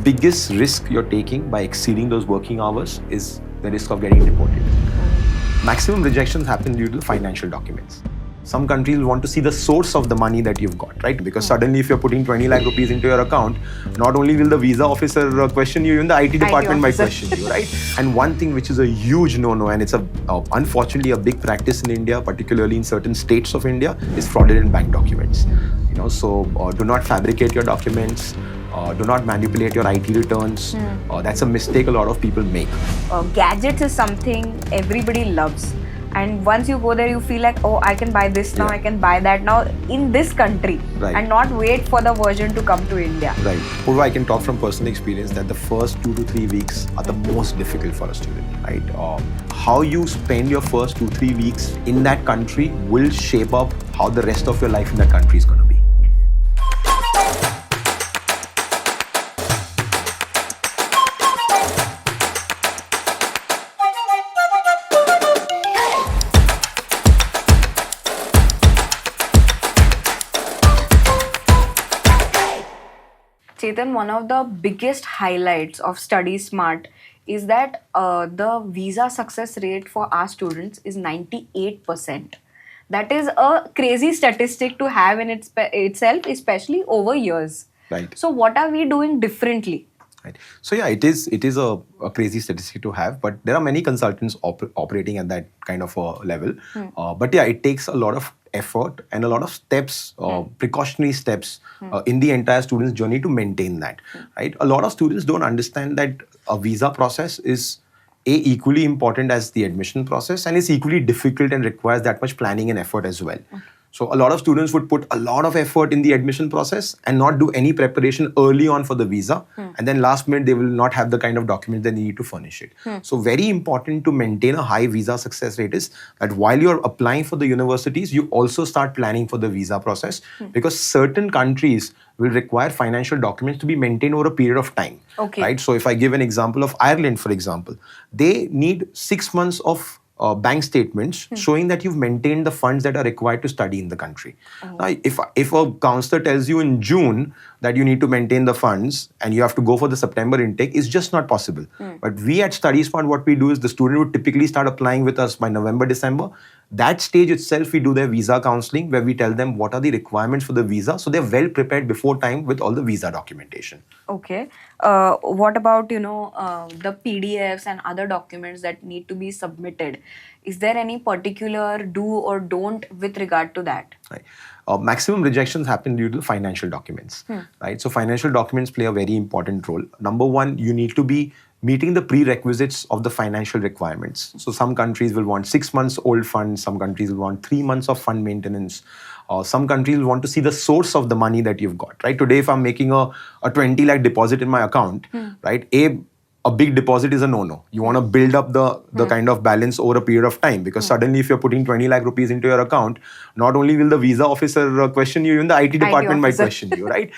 biggest risk you're taking by exceeding those working hours is the risk of getting deported. Maximum rejections happen due to financial documents. Some countries will want to see the source of the money that you've got, right? Because suddenly if you're putting 20 lakh rupees into your account, not only will the visa officer question you, even the IT department might question you, right? And one thing which is a huge no-no, and it's unfortunately a big practice in India, particularly in certain states of India, is fraudulent bank documents. So do not fabricate your documents. Do not manipulate your IT returns. That's a mistake a lot of people make. Gadgets is something everybody loves. And once you go there, you feel like, oh, I can buy this now, I can buy that now in this country, and not wait for the version to come to India. Right. Apoorva, I can talk from personal experience that the first 2 to 3 weeks are the most difficult for a student, right? How you spend your first 2-3 weeks in that country will shape up how the rest of your life in that country is going to be. Chetan, one of the biggest highlights of Study Smart is that the visa success rate for our students is 98%. That is a crazy statistic to have in itself, especially over years. Right. So what are we doing differently? Right. So yeah, it is a crazy statistic to have, but there are many consultants operating at that kind of a level. But yeah, it takes a lot of effort and a lot of steps, precautionary steps in the entire student's journey to maintain that. Right. A lot of students don't understand that a visa process is equally important as the admission process, and is equally difficult and requires that much planning and effort as well. So a lot of students would put a lot of effort in the admission process and not do any preparation early on for the visa. And then last minute, they will not have the kind of documents they need to furnish it. So very important to maintain a high visa success rate is that while you're applying for the universities, you also start planning for the visa process, because certain countries will require financial documents to be maintained over a period of time. Right? So if I give an example of Ireland, for example, they need 6 months of bank statements showing that you've maintained the funds that are required to study in the country. Now, if a counselor tells you in June that you need to maintain the funds and you have to go for the September intake, it's just not possible. But we at Study Smart, what we do is the student would typically start applying with us by November, December. That stage itself, we do their visa counseling, where we tell them what are the requirements for the visa, so they're well prepared before time with all the visa documentation. Okay. What about, the PDFs and other documents that need to be submitted? Is there any particular do or don't with regard to that? Right. Maximum rejections happen due to financial documents. Right. So financial documents play a very important role. Number one, you need to be meeting the prerequisites of the financial requirements. So some countries will want 6 months old funds, some countries will want 3 months of fund maintenance. Some countries will want to see the source of the money that you've got, right? Today, if I'm making a 20 lakh deposit in my account, right, a big deposit is a no-no. You want to build up the kind of balance over a period of time, because suddenly if you're putting 20 lakh rupees into your account, not only will the visa officer question you, even the IT department might question you, right?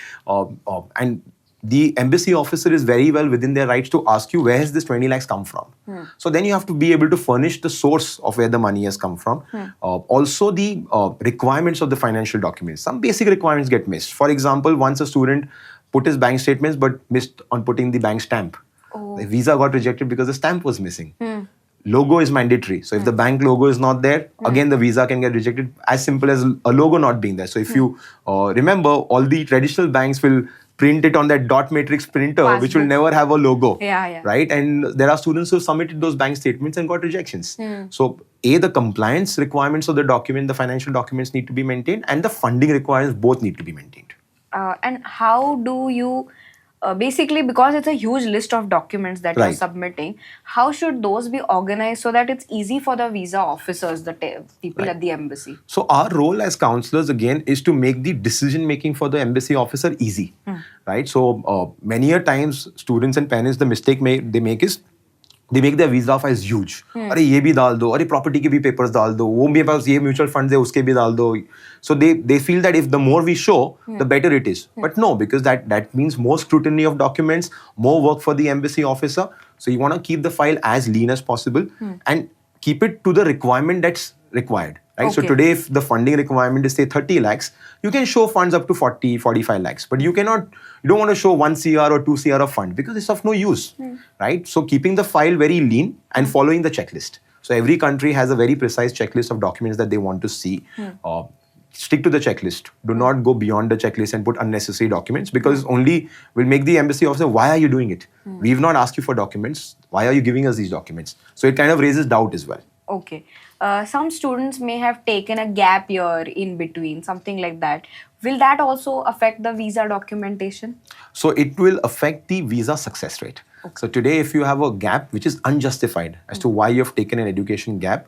And the embassy officer is very well within their rights to ask you, where has this 20 lakhs come from? So then you have to be able to furnish the source of where the money has come from. Also the requirements of the financial documents. Some basic requirements get missed. For example, once a student put his bank statements but missed on putting the bank stamp. The visa got rejected because the stamp was missing. Logo is mandatory. So if the bank logo is not there, again the visa can get rejected, as simple as a logo not being there. So if you remember, all the traditional banks will print it on that dot matrix printer, which will never have a logo. Right? And there are students who submitted those bank statements and got rejections. So the compliance requirements of the document, the financial documents need to be maintained, and the funding requirements both need to be maintained. And how do you basically, because it's a huge list of documents that you're submitting, how should those be organized so that it's easy for the visa officers, the people at the embassy? So our role as counselors, again, is to make the decision making for the embassy officer easy. Right? So many a times students and parents, the mistake they make is they make their visa files huge. अरे ये भी डाल दो, अरे property के भी papers डाल दो, वो मेरे पास ये mutual funds है उसके भी डाल दो. So they feel that if the more we show, the better it is. But no, because that means more scrutiny of documents, more work for the embassy officer. So you want to keep the file as lean as possible and keep it to the requirement that's required. Right? So today, if the funding requirement is say 30 lakhs, you can show funds up to 40, 45 lakhs. But you cannot You don't want to show 1 CR or 2 CR of fund because it's of no use, right? So keeping the file very lean and following the checklist. So every country has a very precise checklist of documents that they want to see. Stick to the checklist. Do not go beyond the checklist and put unnecessary documents because only will make the embassy officer, why are you doing it? We've not asked you for documents. Why are you giving us these documents? So it kind of raises doubt as well. Okay. Some students may have taken a gap year in between, something like that. Will that also affect the visa documentation? So it will affect the visa success rate. Okay. So today, if you have a gap which is unjustified as to why you have taken an education gap,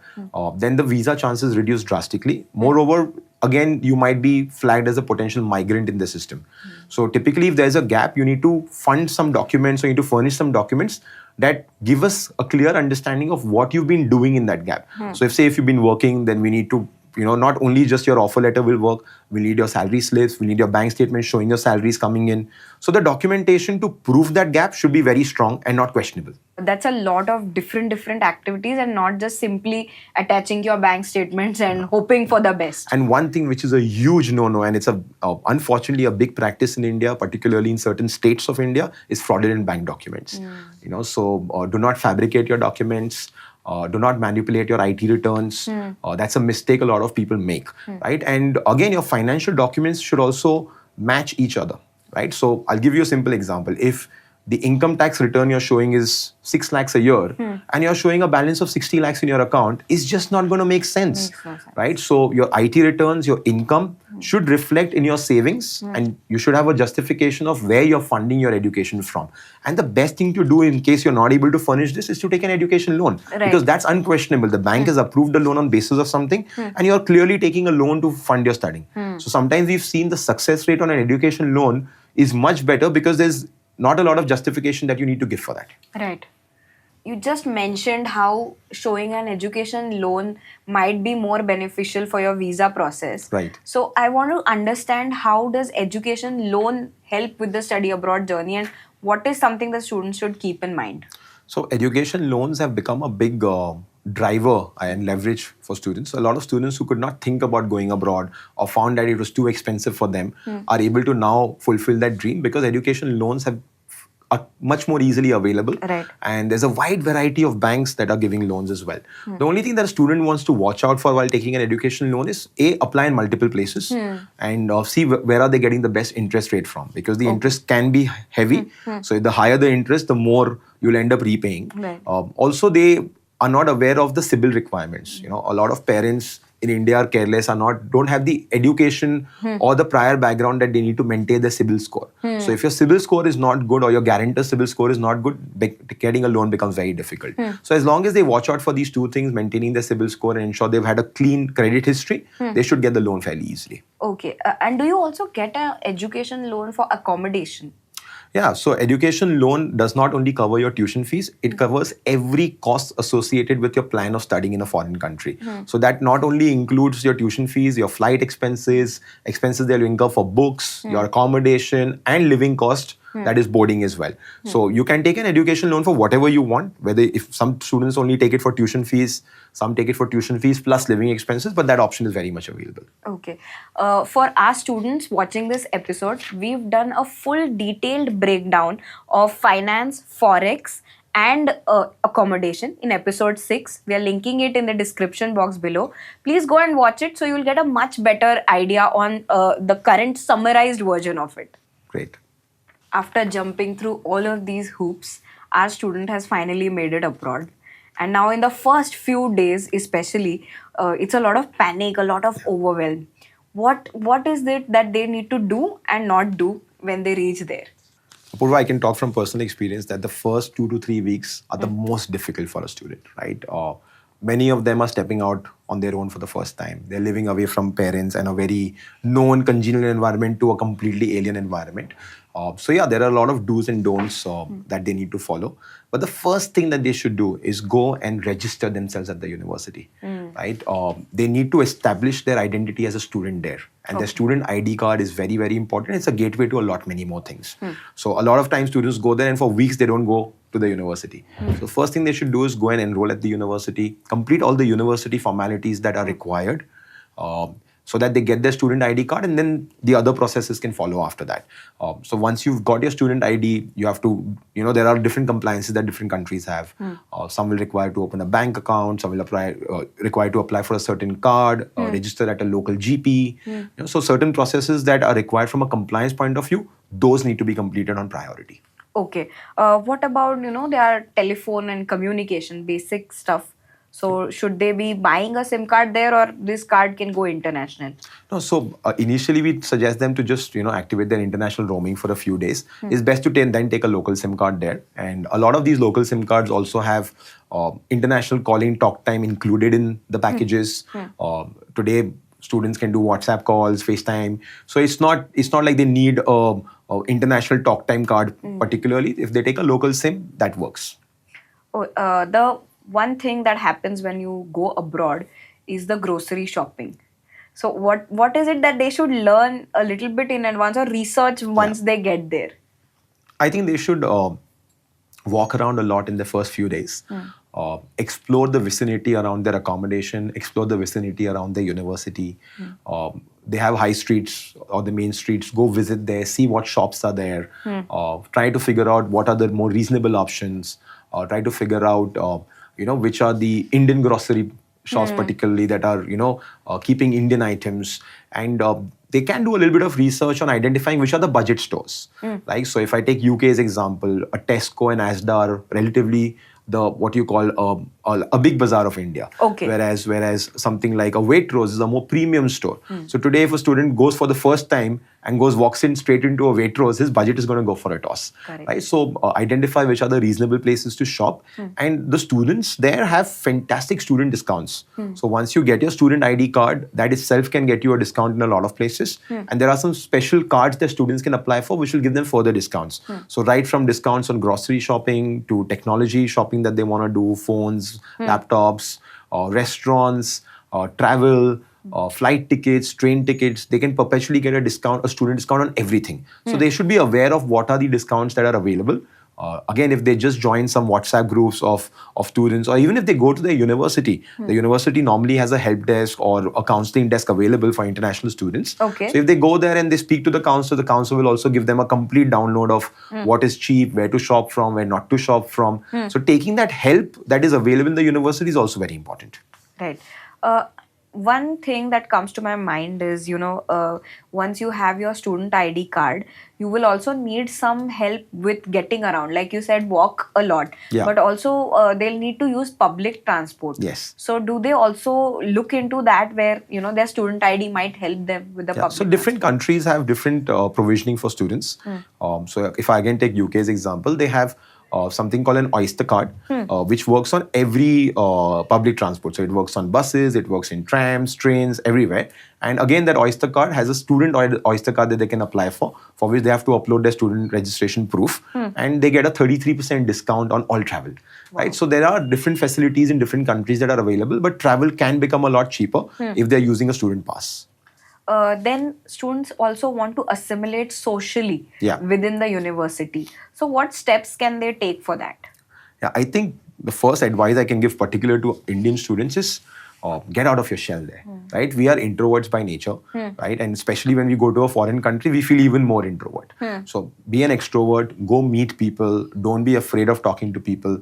then the visa chances reduce drastically. Moreover, again, you might be flagged as a potential migrant in the system. So typically, if there's a gap, you need to fund some documents or you need to furnish some documents that give us a clear understanding of what you've been doing in that gap. So if you've been working, then we need to, not only just your offer letter will work, we need your salary slips, we need your bank statement showing your salaries coming in. So the documentation to prove that gap should be very strong and not questionable. That's a lot of different activities and not just simply attaching your bank statements and hoping for the best. And one thing which is a huge no-no, and it's unfortunately a big practice in India, particularly in certain states of India, is fraudulent bank documents. So do not fabricate your documents. Do not manipulate your IT returns. That's a mistake a lot of people make, right? And again, your financial documents should also match each other, right? So I'll give you a simple example. If the income tax return you're showing is 6 lakhs a year and you're showing a balance of 60 lakhs in your account, it's just not going to make sense, right? So your IT returns, your income should reflect in your savings and you should have a justification of where you're funding your education from. And the best thing to do in case you're not able to furnish this is to take an education loan, because that's unquestionable. The bank has approved a loan on basis of something and you're clearly taking a loan to fund your studying. So sometimes we've seen the success rate on an education loan is much better because there's not a lot of justification that you need to give for that. Right. You just mentioned how showing an education loan might be more beneficial for your visa process. Right. So I want to understand, how does education loan help with the study abroad journey and what is something the students should keep in mind? So education loans have become a big driver and leverage for students. A lot of students who could not think about going abroad or found that it was too expensive for them are able to now fulfill that dream because education loans are much more easily available. Right. And there's a wide variety of banks that are giving loans as well. The only thing that a student wants to watch out for while taking an education loan is apply in multiple places and see where are they getting the best interest rate from, because the interest can be heavy. So the higher the interest, the more you'll end up repaying. Right. Also, they are not aware of the CIBIL requirements. A lot of parents in India are careless, don't have the education or the prior background that they need to maintain their CIBIL score. So if your CIBIL score is not good or your guarantor CIBIL score is not good, getting a loan becomes very difficult. So as long as they watch out for these two things, maintaining their CIBIL score and ensure they've had a clean credit history, they should get the loan fairly easily. Okay. And do you also get an education loan for accommodation? Yeah, so education loan does not only cover your tuition fees, it covers every cost associated with your plan of studying in a foreign country. So that not only includes your tuition fees, your flight expenses that you incur for books, your accommodation and living cost, that is boarding as well. So you can take an education loan for whatever you want, if some students only take it for tuition fees, some take it for tuition fees plus living expenses, but that option is very much available. Okay. For our students watching this episode, we've done a full detailed breakdown of finance, forex and accommodation in episode 6. We are linking it in the description box below. Please go and watch it so you'll get a much better idea on the current summarized version of it. Great. After jumping through all of these hoops, our student has finally made it abroad. And now in the first few days especially, it's a lot of panic, a lot of overwhelm. What is it that they need to do and not do when they reach there? Apoorva, I can talk from personal experience that the first 2 to 3 weeks are the most difficult for a student, right? Many of them are stepping out on their own for the first time. They're living away from parents and a very known congenial environment to a completely alien environment. There are a lot of do's and don'ts that they need to follow. But the first thing that they should do is go and register themselves at the university, right? They need to establish their identity as a student there. And their student ID card is very, very important. It's a gateway to many more things. So a lot of times students go there and for weeks they don't go to the university. So first thing they should do is go and enroll at the university, complete all the university formalities that are required. so that they get their student ID card, and then the other processes can follow after that. So once you've got your student ID, you have to, there are different compliances that different countries have. Some will require to open a bank account, some will require to apply for a certain card, register at a local GP. So certain processes that are required from a compliance point of view, those need to be completed on priority. Okay. What about, there are telephone and communication, basic stuff. So should they be buying a SIM card there, or this card can go international? No, so initially we suggest them to just activate their international roaming for a few days. It's best to then take a local SIM card there, and a lot of these local SIM cards also have international calling talk time included in the packages. Today students can do WhatsApp calls, FaceTime. So it's not like they need a international talk time card particularly. If they take a local SIM, that works. The one thing that happens when you go abroad is the grocery shopping. So what is it that they should learn a little bit in advance or research once they get there? I think they should walk around a lot in the first few days. Explore the vicinity around their accommodation, explore the vicinity around their university. They have high streets or the main streets. Go visit there, see what shops are there. Try to figure out what are the more reasonable options. Try to figure out which are the Indian grocery shops particularly that are keeping Indian items, and they can do a little bit of research on identifying which are the budget stores. Like, so if I take UK's example, a Tesco and Asda are relatively what you call a big bazaar of India. Okay. Whereas something like a Waitrose is a more premium store. So today, if a student goes for the first time and walks in straight into a Waitrose, his budget is going to go for a toss. Correct. Right? So identify which are the reasonable places to shop, and the students there have fantastic student discounts. So once you get your student ID card, that itself can get you a discount in a lot of places, and there are some special cards that students can apply for, which will give them further discounts. So right from discounts on grocery shopping to technology shopping that they want to do, phones, laptops, restaurants, travel, flight tickets, train tickets, they can perpetually get a student discount on everything. So they should be aware of what are the discounts that are available. Again, if they just join some WhatsApp groups of students, or even if they go to the university normally has a help desk or a counseling desk available for international students. Okay. So if they go there and they speak to the counselor will also give them a complete download of what is cheap, where to shop from, where not to shop from. So taking that help that is available in the university is also very important. Right. One thing that comes to my mind is, once you have your student ID card, you will also need some help with getting around. Like you said, walk a lot. Yeah. But also they'll need to use public transport. Yes. So do they also look into that where, their student ID might help them with the public So different countries have different provisioning for students. So if I again take UK's example, they have something called an Oyster card, which works on every public transport. So it works on buses, it works in trams, trains, everywhere. And again, that Oyster card has a student Oyster card that they can apply for which they have to upload their student registration proof, and they get a 33% discount on all travel. Wow. Right? So there are different facilities in different countries that are available, but travel can become a lot cheaper if they're using a student pass. Then students also want to assimilate socially within the university. So what steps can they take for that? Yeah, I think the first advice I can give particular to Indian students is get out of your shell there, right? We are introverts by nature, right? And especially when we go to a foreign country, we feel even more introvert. So be an extrovert, go meet people, don't be afraid of talking to people.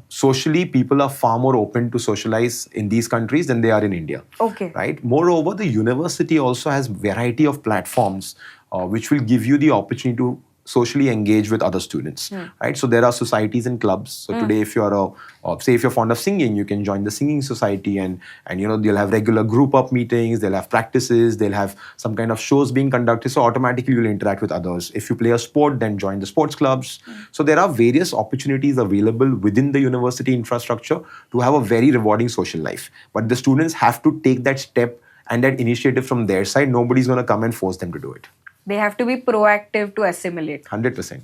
Socially, people are far more open to socialize in these countries than they are in India. Okay. Right? Moreover, the university also has variety of platforms which will give you the opportunity to socially engage with other students, right? So there are societies and clubs. So today, if you're if you're fond of singing, you can join the singing society, and they'll have regular group up meetings, they'll have practices, they'll have some kind of shows being conducted. So automatically you'll interact with others. If you play a sport, then join the sports clubs. So there are various opportunities available within the university infrastructure to have a very rewarding social life. But the students have to take that step and that initiative from their side. Nobody's going to come and force them to do it. They have to be proactive to assimilate. 100%.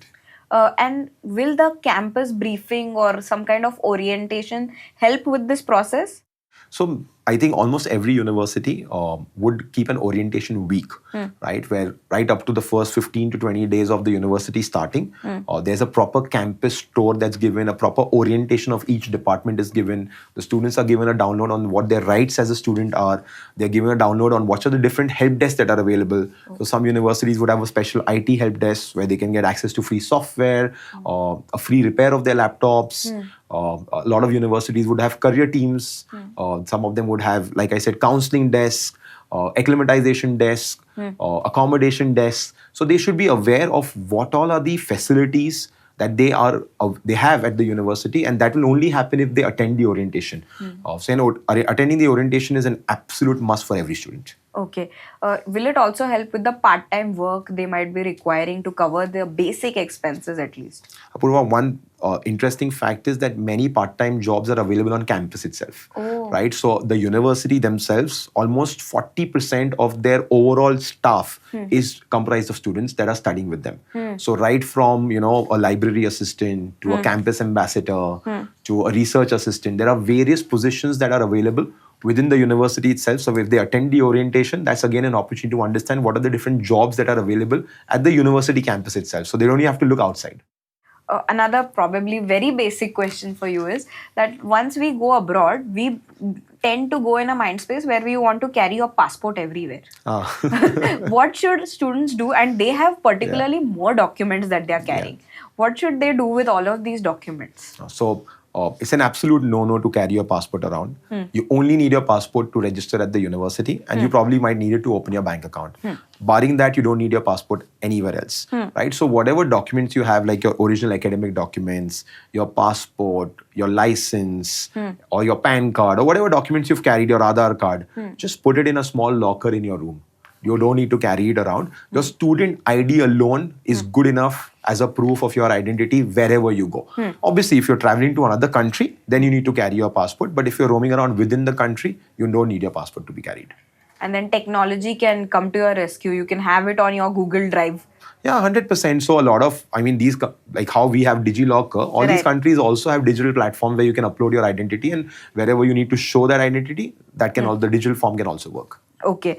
And will the campus briefing or some kind of orientation help with this process? So I think almost every university would keep an orientation week, right? Where right up to the first 15 to 20 days of the university starting, there's a proper campus tour that's given, a proper orientation of each department is given. The students are given a download on what their rights as a student are. They're given a download on what are the different help desks that are available. So some universities would have a special IT help desk where they can get access to free software, a free repair of their laptops. A lot of universities would have career teams. Some of them would have, like I said, counseling desk, acclimatization desk, accommodation desk. So they should be aware of what all are the facilities that they have at the university, and that will only happen if they attend the orientation. Attending the orientation is an absolute must for every student. Okay. Will it also help with the part-time work they might be requiring to cover their basic expenses at least? Apoorva, one interesting fact is that many part-time jobs are available on campus itself. Right? So the university themselves, almost 40% of their overall staff is comprised of students that are studying with them. So right from, a library assistant to a campus ambassador to a research assistant, there are various positions that are available within the university itself. So if they attend the orientation, that's again an opportunity to understand what are the different jobs that are available at the university campus itself. So they don't even have to look outside. Another probably very basic question for you is that once we go abroad, we tend to go in a mind space where we want to carry a passport everywhere. What should students do? And they have particularly more documents that they are carrying. What should they do with all of these documents? So it's an absolute no-no to carry your passport around. You only need your passport to register at the university, and you probably might need it to open your bank account. Barring that, you don't need your passport anywhere else, right? So whatever documents you have, like your original academic documents, your passport, your license, or your PAN card, or whatever documents you've carried, your Aadhaar card, just put it in a small locker in your room. You don't need to carry it around. Your student ID alone is good enough as a proof of your identity wherever you go. Obviously, if you're traveling to another country, then you need to carry your passport. But if you're roaming around within the country, you don't need your passport to be carried. And then technology can come to your rescue. You can have it on your Google Drive. Yeah, 100%. So a lot of, these, like how we have DigiLocker, all these countries also have digital platforms where you can upload your identity, and wherever you need to show that identity, that can the digital form can also work. Okay.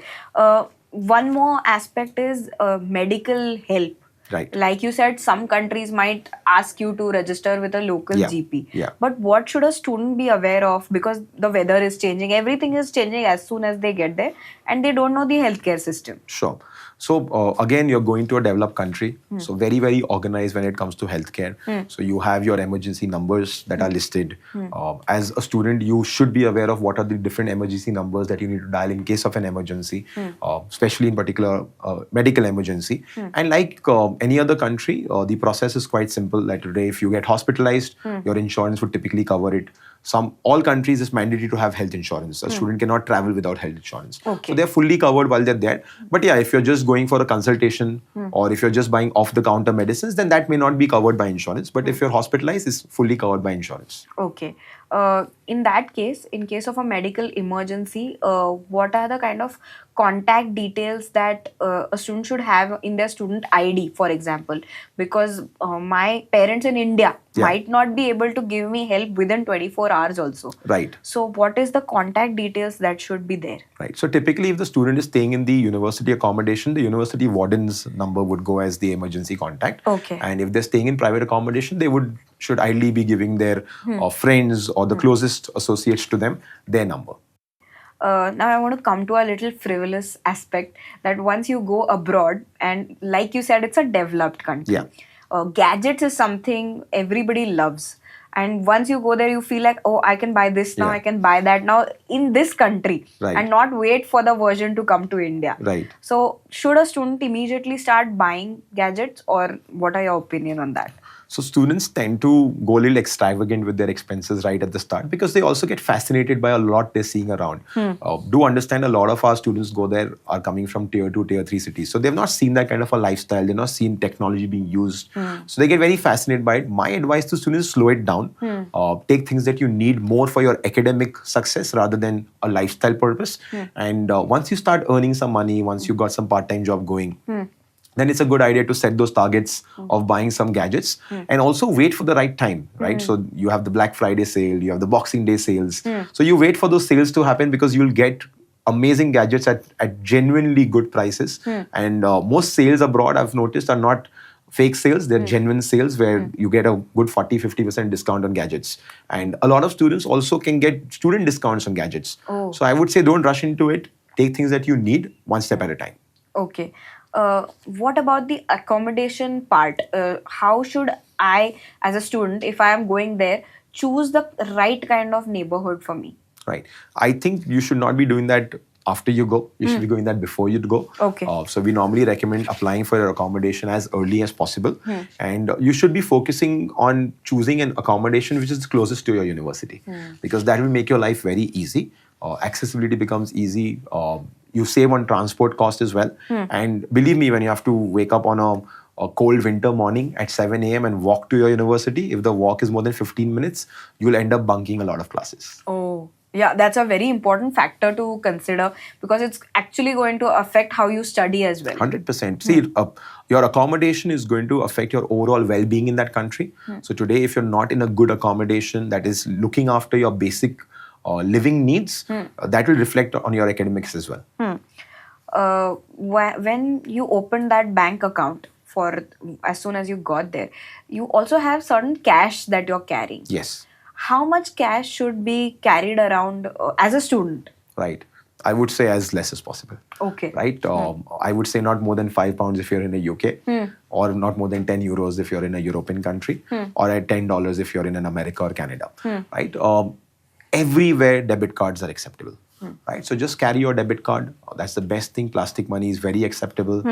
One more aspect is medical help. Right. Like you said, some countries might ask you to register with a local GP. Yeah. But what should a student be aware of? Because the weather is changing, everything is changing as soon as they get there, and they don't know the healthcare system. Sure. So again, you're going to a developed country. So very, very organized when it comes to healthcare. So you have your emergency numbers that are listed. As a student, you should be aware of what are the different emergency numbers that you need to dial in case of an emergency, especially in particular medical emergency. And like any other country, the process is quite simple. Like today, if you get hospitalized, your insurance would typically cover it. All countries it's mandatory to have health insurance. A student cannot travel without health insurance. Okay. So they're fully covered while they're there. But yeah, if you're just going for a consultation or if you're just buying off-the-counter medicines, then that may not be covered by insurance. But if you're hospitalized, it's fully covered by insurance. Okay. In that case, in case of a medical emergency, what are the kind of contact details that a student should have in their student ID, for example? Because my parents in India might not be able to give me help within 24 hours also. Right. So what is the contact details that should be there? Right. So typically if the student is staying in the university accommodation, the university warden's number would go as the emergency contact. Okay. And if they're staying in private accommodation, they should ideally be giving their friends or the closest associates to them their number. Now I want to come to a little frivolous aspect that once you go abroad, and like you said, it's a developed country. Gadgets is something everybody loves. And once you go there, you feel like, oh, I can buy this now, I can buy that now in this country, and not wait for the version to come to India. Right. So should a student immediately start buying gadgets, or what are your opinion on that? So students tend to go a little extravagant with their expenses right at the start because they also get fascinated by a lot they're seeing around. Do understand a lot of our students go there are coming from tier 2, tier 3 cities. So they've not seen that kind of a lifestyle. They've not seen technology being used. So they get very fascinated by it. My advice to students is slow it down. Take things that you need more for your academic success rather than a lifestyle purpose. And once you start earning some money, once you've got some part-time job going, then it's a good idea to set those targets of buying some gadgets and also wait for the right time, right? So you have the Black Friday sale, you have the Boxing Day sales. So you wait for those sales to happen because you'll get amazing gadgets at genuinely good prices. And most sales abroad, I've noticed, are not fake sales. They're genuine sales where you get a good 40-50% discount on gadgets. And a lot of students also can get student discounts on gadgets. Oh. So I would say don't rush into it. Take things that you need one step at a time. Okay. What about the accommodation part? How should I, as a student, if I am going there, choose the right kind of neighborhood for me? Right. I think you should not be doing that after you go. You should be doing that before you go. Okay. So we normally recommend applying for your accommodation as early as possible. And you should be focusing on choosing an accommodation which is closest to your university. Because that will make your life very easy. Accessibility becomes easy. You save on transport cost as well. And believe me, when you have to wake up on a cold winter morning at 7 a.m. and walk to your university, if the walk is more than 15 minutes, you'll end up bunking a lot of classes. Oh, yeah, that's a very important factor to consider because it's actually going to affect how you study as well. 100%. See, your accommodation is going to affect your overall well-being in that country. So today, if you're not in a good accommodation that is looking after your basic living needs, that will reflect on your academics as well. When you open that bank account, for as soon as you got there, you also have certain cash that you're carrying. Yes. How much cash should be carried around as a student? Right. I would say as less as possible. Okay. Right? I would say not more than £5 if you're in the UK, or not more than 10 euros if you're in a European country, or at $10 if you're in an America or Canada. Right? Everywhere debit cards are acceptable. Right? So just carry your debit card. That's the best thing. Plastic money is very acceptable.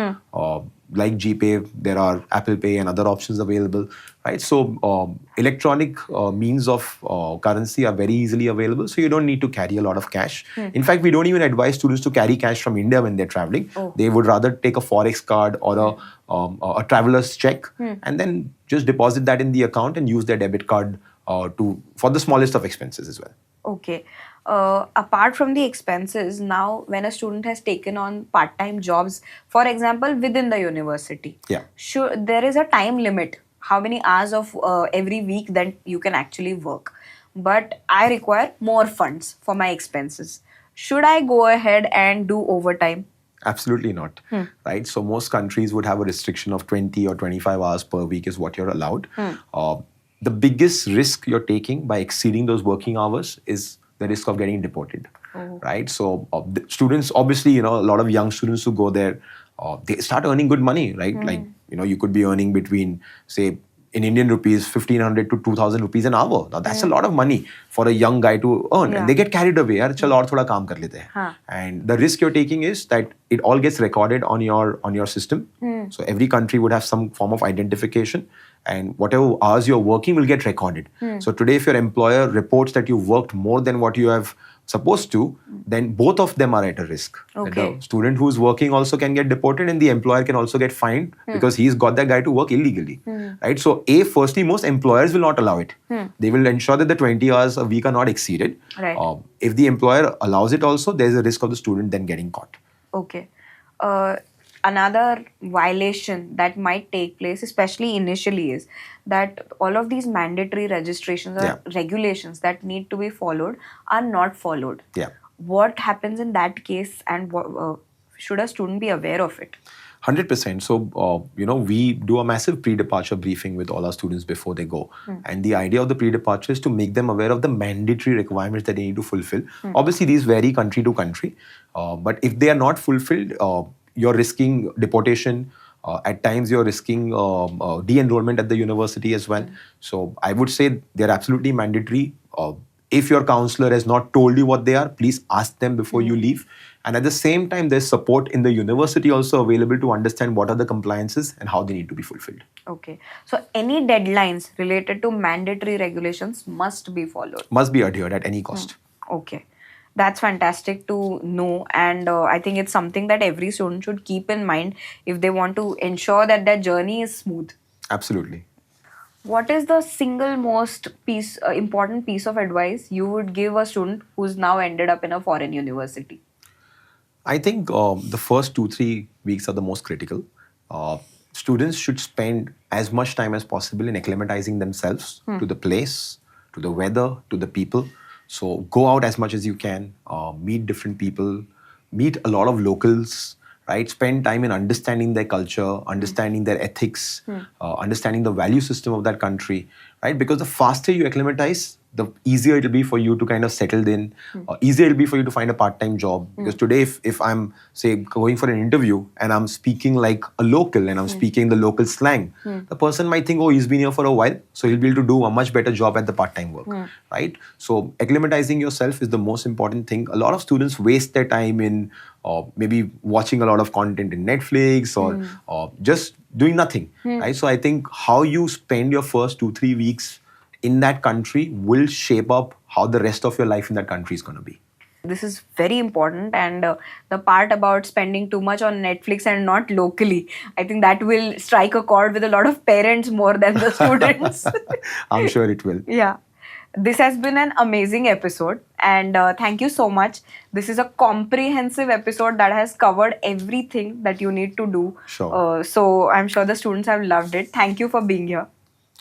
Like GPay, there are Apple Pay and other options available. Right? So electronic means of currency are very easily available. So you don't need to carry a lot of cash. In fact, we don't even advise students to carry cash from India when they're traveling. They would rather take a Forex card or a traveler's check and then just deposit that in the account and use their debit card for the smallest of expenses as well. Okay. Apart from the expenses, now when a student has taken on part-time jobs, for example, within the university, there is a time limit, how many hours of every week that you can actually work. But I require more funds for my expenses. Should I go ahead and do overtime? Absolutely not. Right? So most countries would have a restriction of 20 or 25 hours per week is what you're allowed. The biggest risk you're taking by exceeding those working hours is the risk of getting deported, right? So the students, obviously, a lot of young students who go there, they start earning good money, right? Like, you could be earning between, say, in Indian rupees, 1,500 to 2,000 rupees an hour. Now, that's a lot of money for a young guy to earn. And they get carried away. Yaar, chalo aur thoda kaam kar lete hain. And the risk you're taking is that it all gets recorded on your system. So every country would have some form of identification. And whatever hours you're working will get recorded. So today, if your employer reports that you worked more than what you have supposed to, then both of them are at a risk. Okay. The student who's working also can get deported and the employer can also get fined because he's got that guy to work illegally. Right? So firstly, most employers will not allow it. They will ensure that the 20 hours a week are not exceeded. Right. If the employer allows it also, there's a risk of the student then getting caught. Okay. Another violation that might take place, especially initially, is that all of these mandatory registrations or regulations that need to be followed are not followed. Yeah. What happens in that case, and should a student be aware of it? 100%. So, we do a massive pre-departure briefing with all our students before they go. And the idea of the pre-departure is to make them aware of the mandatory requirements that they need to fulfill. Obviously, these vary country to country. But if they are not fulfilled, you're risking deportation. At times, you're risking de-enrollment at the university as well. So I would say they're absolutely mandatory. If your counselor has not told you what they are, please ask them before you leave. And at the same time, there's support in the university also available to understand what are the compliances and how they need to be fulfilled. Okay. So any deadlines related to mandatory regulations must be followed. Must be adhered at any cost. Okay. That's fantastic to know, and I think it's something that every student should keep in mind if they want to ensure that their journey is smooth. Absolutely. What is the single most important piece of advice you would give a student who's now ended up in a foreign university? I think the first 2-3 weeks are the most critical. students should spend as much time as possible in acclimatizing themselves to the place, to the weather, to the people. So go out as much as you can, meet different people, meet a lot of locals, right? Spend time in understanding their culture, understanding their ethics, understanding the value system of that country, right? Because the faster you acclimatize, the easier it'll be for you to kind of settle in, easier it'll be for you to find a part-time job. Because today, if I'm, say, going for an interview and I'm speaking like a local and I'm speaking the local slang, the person might think, oh, he's been here for a while, so he'll be able to do a much better job at the part-time work, right? So acclimatizing yourself is the most important thing. A lot of students waste their time in maybe watching a lot of content in Netflix or just doing nothing, right? So I think how you spend your first 2-3 weeks in that country will shape up how the rest of your life in that country is going to be. This is very important, and the part about spending too much on Netflix and not locally, I think that will strike a chord with a lot of parents more than the students. I'm sure it will. Yeah. This has been an amazing episode, and thank you so much. This is a comprehensive episode that has covered everything that you need to do. Sure. So I'm sure the students have loved it. Thank you for being here.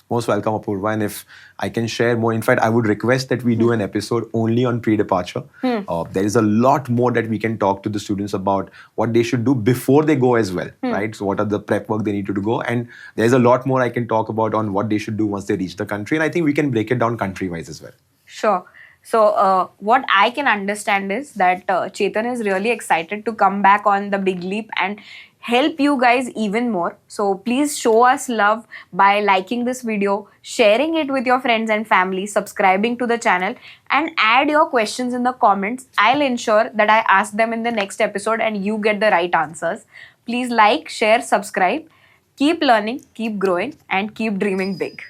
Most welcome, Apoorva. And if I can share more, in fact, I would request that we do an episode only on pre-departure. There is a lot more that we can talk to the students about what they should do before they go as well, right? So what are the prep work they need to do go? And there's a lot more I can talk about on what they should do once they reach the country. And I think we can break it down country-wise as well. Sure. So what I can understand is that Chetan is really excited to come back on the big leap and help you guys even more. So please show us love by liking this video, sharing it with your friends and family, subscribing to the channel, and add your questions in the comments. I'll ensure that I ask them in the next episode and you get the right answers. Please like, share, subscribe. Keep learning, keep growing, and keep dreaming big.